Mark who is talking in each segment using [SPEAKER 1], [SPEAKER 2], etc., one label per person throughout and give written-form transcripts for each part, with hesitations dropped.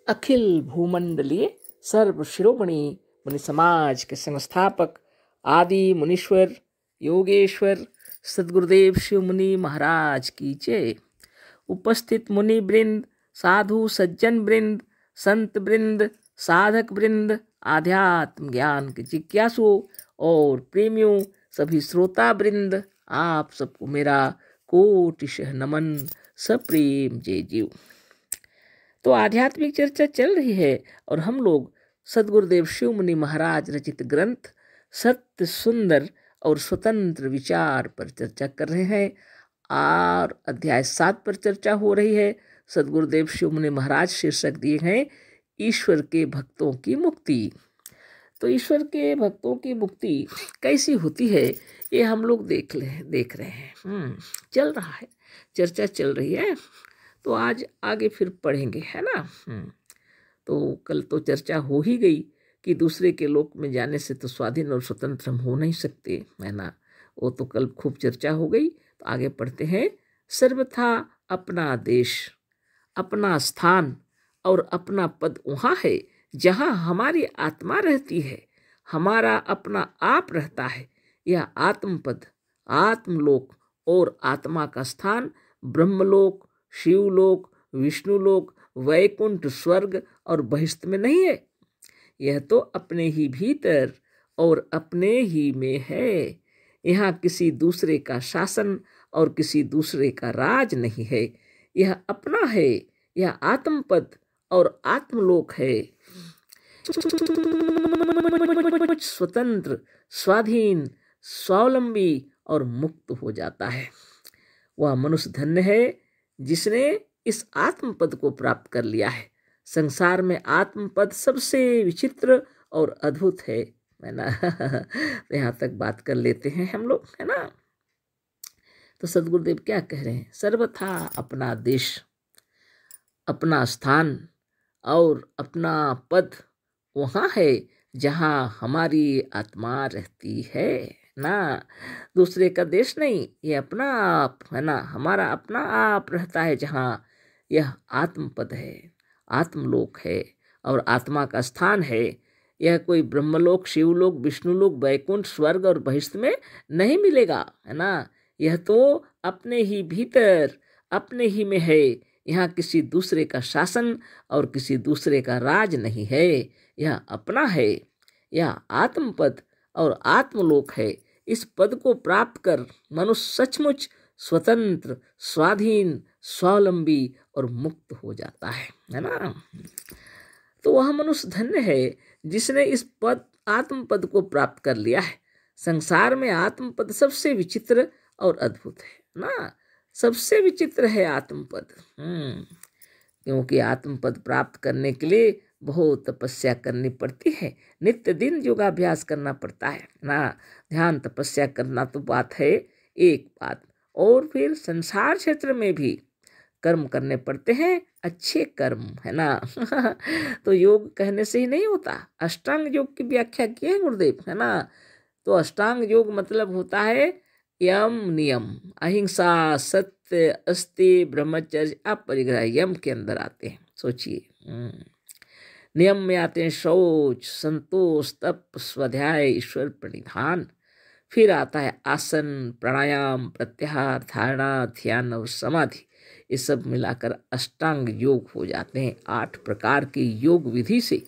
[SPEAKER 1] अखिल भूमंडलीय सर्व शिरोमणि मुनि समाज के संस्थापक आदि मुनीश्वर योगेश्वर सद्गुरुदेव शिव मुनि महाराज की जय। उपस्थित मुनि वृंद, साधु सज्जन वृंद, संत वृंद, साधक वृंद, आध्यात्म ज्ञान के जिज्ञासुओं और प्रेमियों, सभी श्रोता वृंद, आप सबको मेरा कोटिशः नमन, सप्रेम जय जीव। तो आध्यात्मिक चर्चा चल रही है और हम लोग सद्गुरुदेव शिव मुनि महाराज रचित ग्रंथ सत्य सुंदर और स्वतंत्र विचार पर चर्चा कर रहे हैं और अध्याय 7 पर चर्चा हो रही है। सद्गुरुदेव शिव मुनि महाराज शीर्षक दिए हैं ईश्वर के भक्तों की मुक्ति। तो ईश्वर के भक्तों की मुक्ति कैसी होती है ये हम लोग देख रहे हैं। चल रहा है, चर्चा चल रही है, तो आज आगे फिर पढ़ेंगे, है ना। तो कल तो चर्चा हो ही गई कि दूसरे के लोक में जाने से तो स्वाधीन और स्वतंत्र हम हो नहीं सकते, है ना। वो तो कल खूब चर्चा हो गई। तो आगे पढ़ते हैं। सर्वथा अपना देश, अपना स्थान और अपना पद वहाँ है जहाँ हमारी आत्मा रहती है, हमारा अपना आप रहता है। यह आत्मपद, आत्मलोक और आत्मा का स्थान ब्रह्मलोक, शिवलोक, विष्णुलोक, वैकुंठ, स्वर्ग और बहिष्ठ में नहीं है। यह तो अपने ही भीतर और अपने ही में है। यहाँ किसी दूसरे का शासन और किसी दूसरे का राज नहीं है। यह अपना है, यह आत्मपद और आत्मलोक है। स्वतंत्र, स्वाधीन, स्वावलंबी और मुक्त हो जाता है। वह मनुष्य धन्य है जिसने इस आत्मपद को प्राप्त कर लिया है। संसार में आत्मपद सबसे विचित्र और अद्भुत है ना। तो यहाँ तक बात कर लेते हैं हम लोग, है ना। तो सद्गुरुदेव क्या कह रहे हैं? सर्वथा अपना देश, अपना स्थान और अपना पद वहाँ है जहाँ हमारी आत्मा रहती है ना। दूसरे का देश नहीं, ये अपना आप है ना। हमारा अपना आप रहता है जहाँ। यह आत्मपद है, आत्मलोक है और आत्मा का स्थान है। यह कोई ब्रह्मलोक, शिवलोक, विष्णुलोक, वैकुंठ, स्वर्ग और बहिष्ठ में नहीं मिलेगा, है ना। यह तो अपने ही भीतर, अपने ही में है। यहाँ किसी दूसरे का शासन और किसी दूसरे का राज नहीं है। यह अपना है, यह आत्मपद और आत्मलोक है। इस पद को प्राप्त कर मनुष्य सचमुच स्वतंत्र, स्वाधीन, स्वावलंबी और मुक्त हो जाता है ना। तो वह मनुष्य धन्य है जिसने इस पद, आत्मपद को प्राप्त कर लिया है। संसार में आत्मपद सबसे विचित्र और अद्भुत है ना। सबसे विचित्र है आत्मपद। क्योंकि आत्मपद प्राप्त करने के लिए बहुत तपस्या करनी पड़ती है। नित्य दिन योगाभ्यास करना पड़ता है ना। ध्यान तपस्या करना तो बात है एक बात, और फिर संसार क्षेत्र में भी कर्म करने पड़ते हैं, अच्छे कर्म, है ना। तो योग कहने से ही नहीं होता। अष्टांग योग की व्याख्या की है गुरुदेव, है ना। तो अष्टांग योग मतलब होता है यम नियम, अहिंसा, सत्य, अस्ति, ब्रह्मचर्य, अपरिग्रह, यम के अंदर आते हैं। सोचिए, नियम में आते हैं शौच, संतोष, तप, स्वाध्याय, ईश्वर प्रणिधान। फिर आता है आसन, प्राणायाम, प्रत्याहार, धारणा, ध्यान और समाधि। ये सब मिलाकर अष्टांग योग हो जाते हैं। 8 प्रकार की योग विधि से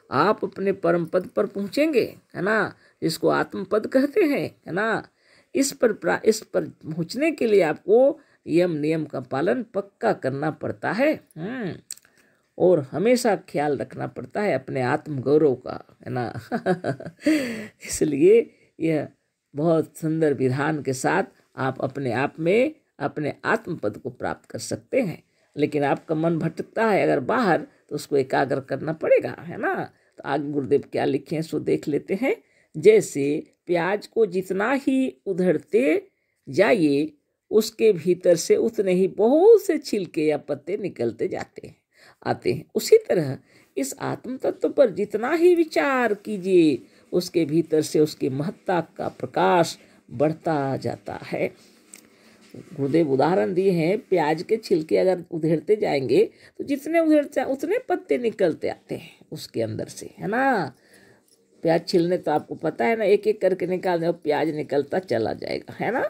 [SPEAKER 1] आप अपने परम पद पर पहुँचेंगे, है ना। जिसको आत्मपद कहते हैं, है ना। इस पर पहुँचने के लिए आपको यम नियम का पालन पक्का करना पड़ता है। और हमेशा ख्याल रखना पड़ता है अपने आत्म गौरव का, है ना। इसलिए यह बहुत सुंदर विधान के साथ आप अपने आप में अपने आत्मपद को प्राप्त कर सकते हैं। लेकिन आपका मन भटकता है अगर बाहर, तो उसको एकाग्र करना पड़ेगा, है ना। तो आगे गुरुदेव क्या लिखे हैं सो देख लेते हैं। जैसे प्याज को जितना ही उधेड़ते जाइए, उसके भीतर से उतने ही बहुत से छिलके या पत्ते निकलते आते हैं। उसी तरह इस आत्म तत्व पर जितना ही विचार कीजिए, उसके भीतर से उसकी महत्ता का प्रकाश बढ़ता जाता है। गुरुदेव उदाहरण दिए हैं, प्याज के छिलके अगर उधेड़ते जाएंगे तो जितने उधेड़ते उतने पत्ते निकलते आते हैं उसके अंदर से, है ना। प्याज छिलने तो आपको पता है ना, एक एक करके निकालने और प्याज निकलता चला जाएगा, है ना।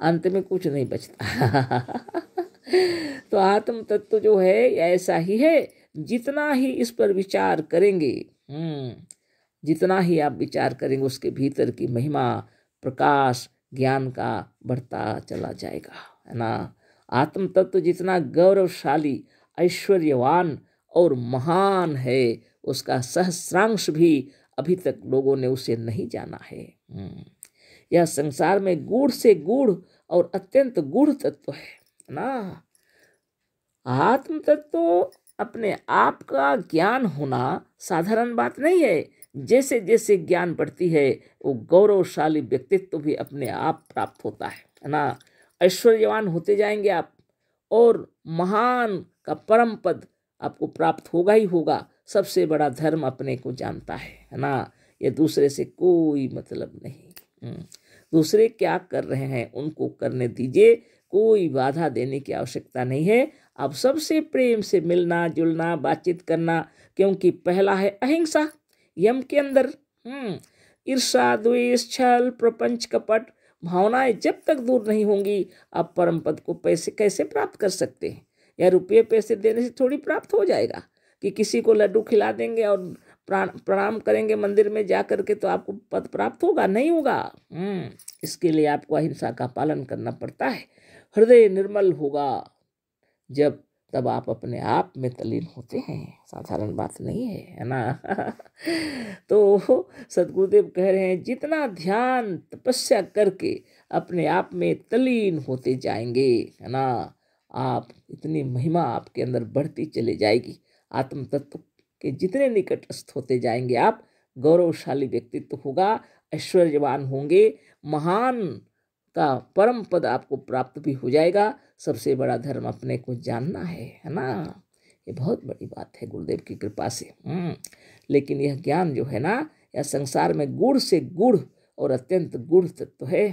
[SPEAKER 1] अंत में कुछ नहीं बचता। तो आत्म तत्व जो है ऐसा ही है, जितना ही इस पर विचार करेंगे, जितना ही आप विचार करेंगे उसके भीतर की महिमा, प्रकाश, ज्ञान का बढ़ता चला जाएगा, है ना। आत्म तत्व जितना गौरवशाली, ऐश्वर्यवान और महान है, उसका सहस्रांश भी अभी तक लोगों ने उसे नहीं जाना है। यह संसार में गूढ़ से गूढ़ और अत्यंत गूढ़ तत्व है ना। आत्म तत्व अपने आप का ज्ञान होना साधारण बात नहीं है। जैसे जैसे ज्ञान बढ़ती है वो गौरवशाली व्यक्तित्व भी अपने आप प्राप्त होता है ना। ऐश्वर्यवान होते जाएंगे आप और महान का परम पद आपको प्राप्त होगा ही होगा। सबसे बड़ा धर्म अपने को जानता है ना। ये दूसरे से कोई मतलब नहीं। दूसरे क्या कर रहे हैं उनको करने दीजिए, कोई बाधा देने की आवश्यकता नहीं है। आप सबसे प्रेम से मिलना जुलना बातचीत करना, क्योंकि पहला है अहिंसा। यम के अंदर ईर्षा, द्वेष, छल, प्रपंच, कपट भावनाएं जब तक दूर नहीं होंगी आप परम पद को पैसे कैसे प्राप्त कर सकते हैं। या रुपये पैसे देने से थोड़ी प्राप्त हो जाएगा कि किसी को लड्डू खिला देंगे और प्रणाम करेंगे मंदिर में जा करके तो आपको पद प्राप्त होगा, नहीं होगा। इसके लिए आपको अहिंसा का पालन करना पड़ता है। हृदय निर्मल होगा जब तब आप अपने आप में तल्लीन होते हैं, साधारण बात नहीं है ना। तो सद्गुरुदेव कह रहे हैं जितना ध्यान तपस्या करके अपने आप में तल्लीन होते जाएंगे, है ना, आप इतनी महिमा आपके अंदर बढ़ती चली जाएगी। आत्म तत्व के जितने निकटस्थ होते जाएंगे आप, गौरवशाली व्यक्तित्व होगा, ऐश्वर्यवान होंगे, महान का परम पद आपको प्राप्त भी हो जाएगा। सबसे बड़ा धर्म अपने को जानना है ना। ये बहुत बड़ी बात है गुरुदेव की कृपा से। लेकिन यह ज्ञान जो है ना, यह संसार में गूढ़ से गूढ़ और अत्यंत गूढ़ तत्व है।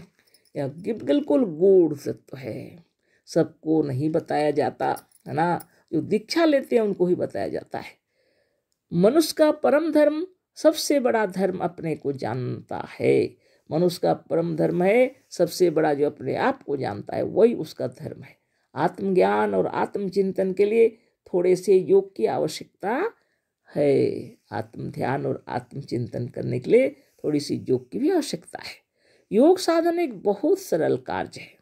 [SPEAKER 1] यह बिल्कुल गूढ़ तत्व है, सबको नहीं बताया जाता, है ना। जो दीक्षा लेते हैं उनको ही बताया जाता है। मनुष्य का परम धर्म, सबसे बड़ा धर्म अपने को जानता है। मनुष्य का परम धर्म है सबसे बड़ा, जो अपने आप को जानता है वही उसका धर्म है। आत्मज्ञान और आत्मचिंतन के लिए थोड़े से योग की आवश्यकता है। आत्म ध्यान और आत्मचिंतन करने के लिए थोड़ी सी योग की भी आवश्यकता है। योग साधन एक बहुत सरल कार्य है।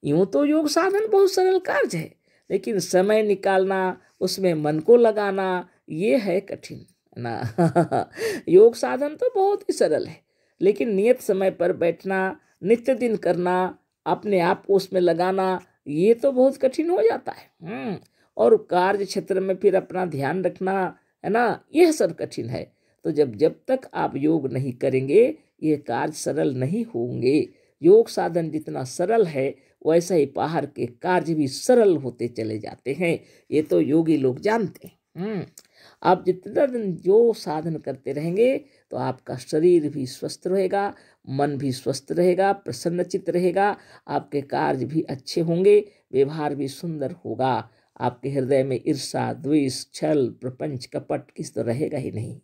[SPEAKER 1] यूं तो योग साधन बहुत सरल कार्य है, लेकिन समय निकालना, उसमें मन को लगाना, ये है कठिन ना। योग साधन तो बहुत ही सरल है, लेकिन नियत समय पर बैठना, नित्य दिन करना, अपने आप को उसमें लगाना, ये तो बहुत कठिन हो जाता है। और कार्य क्षेत्र में फिर अपना ध्यान रखना, है ना, यह सब कठिन है। तो जब तक आप योग नहीं करेंगे ये कार्य सरल नहीं होंगे। योग साधन जितना सरल है वैसा ही बाहर के कार्य भी सरल होते चले जाते हैं। ये तो योगी लोग जानते हैं। आप जितना दिन जो साधन करते रहेंगे तो आपका शरीर भी स्वस्थ रहेगा, मन भी स्वस्थ रहेगा, प्रसन्नचित्त रहेगा, आपके कार्य भी अच्छे होंगे, व्यवहार भी सुंदर होगा। आपके हृदय में ईर्षा, द्वेष, छल, प्रपंच, कपट किस तो रहेगा ही नहीं।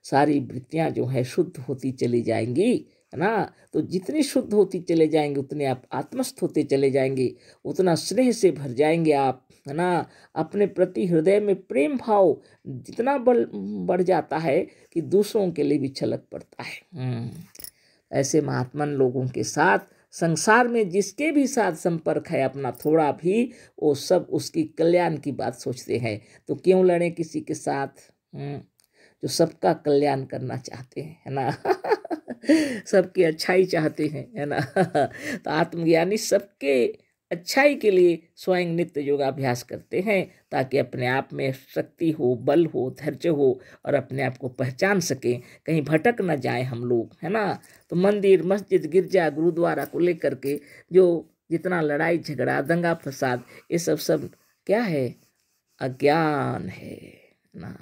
[SPEAKER 1] सारी वृत्तियां जो है शुद्ध होती चली जाएंगी, है ना। तो जितनी शुद्ध होती चले जाएंगे उतने आप आत्मस्थ होते चले जाएंगे, उतना स्नेह से भर जाएंगे आप, है ना। अपने प्रति हृदय में प्रेम भाव जितना बढ़ जाता है कि दूसरों के लिए भी छलक पड़ता है। ऐसे महात्मन लोगों के साथ संसार में जिसके भी साथ संपर्क है अपना थोड़ा भी, वो सब उसकी कल्याण की बात सोचते हैं। तो क्यों लड़े किसी के साथ जो सबका कल्याण करना चाहते हैं, है ना। सबकी अच्छाई चाहते हैं, है ना। तो आत्मज्ञानी सबके अच्छाई के लिए स्वयं नित्य योगाभ्यास करते हैं, ताकि अपने आप में शक्ति हो, बल हो, धैर्य हो और अपने आप को पहचान सकें, कहीं भटक न जाए हम लोग, है ना। तो मंदिर, मस्जिद, गिरजा, गुरुद्वारा को लेकर के जो जितना लड़ाई झगड़ा, दंगा फसाद, ये सब क्या है? अज्ञान है ना।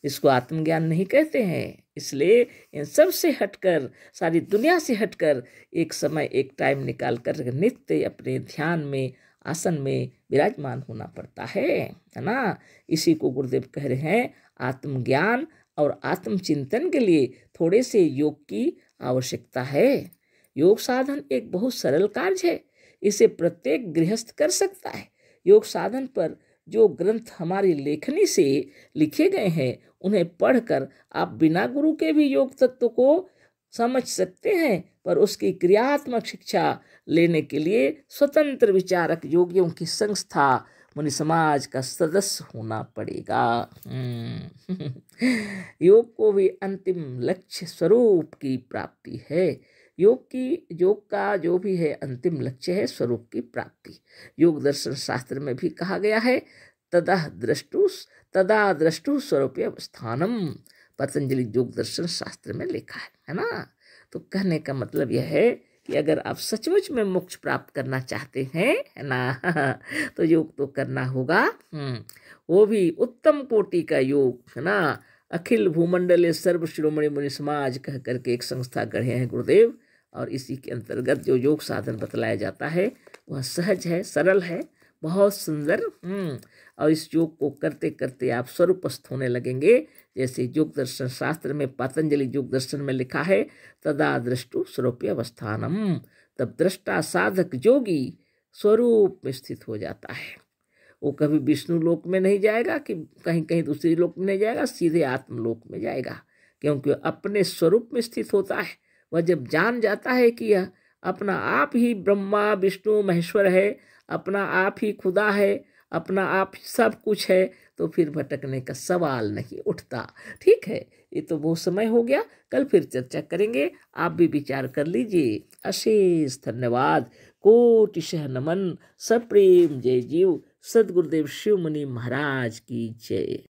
[SPEAKER 1] इसको आत्मज्ञान नहीं कहते हैं। इसलिए इन सब से हटकर, सारी दुनिया से हटकर एक समय, एक टाइम निकाल कर नित्य अपने ध्यान में, आसन में विराजमान होना पड़ता है ना। इसी को गुरुदेव कह रहे हैं, आत्मज्ञान और आत्मचिंतन के लिए थोड़े से योग की आवश्यकता है। योग साधन एक बहुत सरल कार्य है, इसे प्रत्येक गृहस्थ कर सकता है। योग साधन पर जो ग्रंथ हमारी लेखनी से लिखे गए हैं, उन्हें पढ़कर आप बिना गुरु के भी योग तत्व को समझ सकते हैं, पर उसकी क्रियात्मक शिक्षा लेने के लिए स्वतंत्र विचारक योगियों की संस्था, मुनि समाज का सदस्य होना पड़ेगा। योग को भी अंतिम लक्ष्य स्वरूप की प्राप्ति है। योग का जो भी है अंतिम लक्ष्य है स्वरूप की प्राप्ति। योग दर्शन शास्त्र में भी कहा गया है, तदा द्रष्टु स्वरूपे अवस्थानम, पतंजलि योग दर्शन शास्त्र में लिखा है ना। तो कहने का मतलब यह है कि अगर आप सचमुच में मोक्ष प्राप्त करना चाहते हैं, है ना, तो योग तो करना होगा। वो भी उत्तम कोटि का योग, है ना। अखिल भूमंडले सर्व शिरोमणि मुनि समाज कह करके एक संस्था गढ़े हैं गुरुदेव, और इसी के अंतर्गत जो योग साधन बतलाया जाता है वह सहज है, सरल है, बहुत सुंदर। और इस योग को करते करते आप स्वरूपस्थ होने लगेंगे। जैसे योग दर्शन शास्त्र में, पतंजलि योग दर्शन में लिखा है, तदा द्रष्टु स्वरूपे अवस्थानम, तब दृष्टा साधक योगी स्वरूप में स्थित हो जाता है। वो कभी विष्णु लोक में नहीं जाएगा कि कहीं कहीं दूसरी लोक में नहीं जाएगा, सीधे आत्मलोक में जाएगा, क्योंकि अपने स्वरूप में स्थित होता है। वह जब जान जाता है कि यह अपना आप ही ब्रह्मा विष्णु महेश्वर है, अपना आप ही खुदा है, अपना आप ही सब कुछ है, तो फिर भटकने का सवाल नहीं उठता। ठीक है, ये तो बहुत समय हो गया, कल फिर चर्चा करेंगे। आप भी विचार कर लीजिए। अशेष धन्यवाद, कोटिशः नमन, सप्रेम जय जीव। सद्गुरुदेव शिव मुनि महाराज की जय।